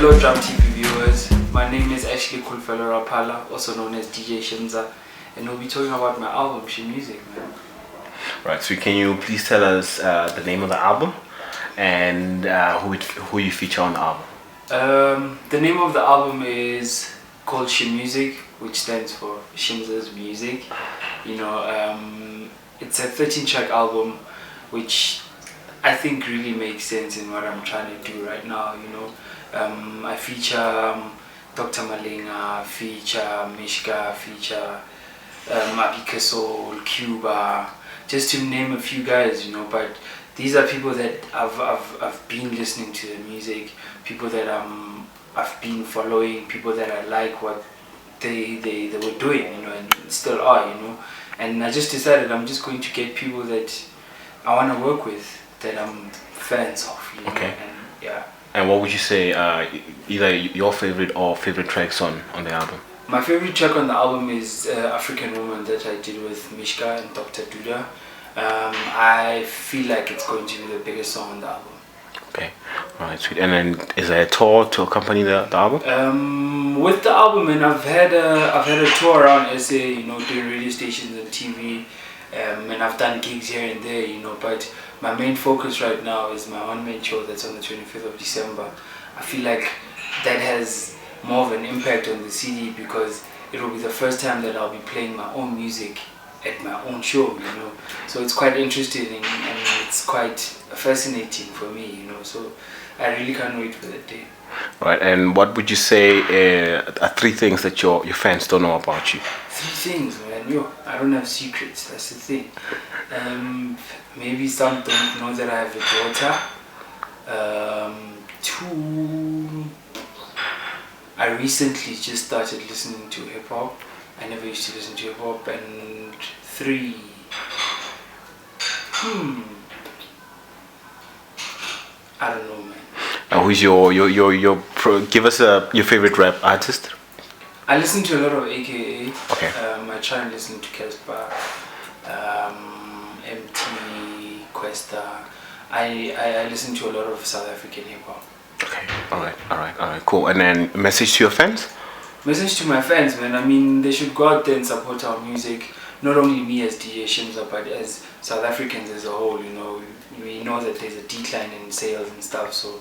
Hello Drum TV viewers, my name is actually Kulfelo Rapala, also known as DJ Shimza, and we'll be talking about my album, Shimza, man. Right, so can you please tell us the name of the album and who you feature on the album? The name of the album is called Shimza, which stands for Shimza's Music. You know, it's a 13-track album, which I think really makes sense in what I'm trying to do right now. You know, I feature Dr. Malinga, feature Mishka, feature Abika Soul, Cuba, just to name a few guys. You know, but these are people that I've been listening to their music, people that I've been following, people that I like what they were doing, you know, and still are, you know. And I just decided I'm just going to get people that I want to work with, that I'm fans of, you know. Okay. And yeah. And what would you say either your favorite or favorite tracks on the album? My favorite track on the album is African Woman that I did with Mishka and Dr. Duda. I feel like it's going to be the biggest song on the album. Okay, alright, sweet. And then is there a tour to accompany the album? With the album, and I've had a tour around SA, you know, doing radio stations and TV, and I've done gigs here and there, you know, but my main focus right now is my one-man show that's on the 25th of December. I feel like that has more of an impact on the CD because it will be the first time that I'll be playing my own music at my own show, you know. So it's quite interesting and it's quite fascinating for me, you know. So I really can't wait for that day. Right, and what would you say are three things that your fans don't know about you? Three things, man. Yo, I don't have secrets, that's the thing. Maybe some don't know that I have a daughter. Two, I recently just started listening to hip hop. I never used to listen to hip hop. And three, I don't know, man. Who's give us your favorite rap artist? I listen to a lot of AKA. Okay. I try and listen to Casper, MT, Questa. I listen to a lot of South African hip hop. Okay. Alright, cool. And then a message to your fans? Message to my fans, man. I mean, they should go out there and support our music. Not only me as DJ Shimza, but as South Africans as a whole. You know, we know that there's a decline in sales and stuff, so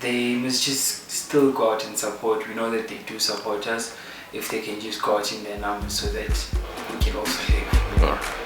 they must just still go out and support. We know that they do support us if they can just go out in their numbers so that we can also live.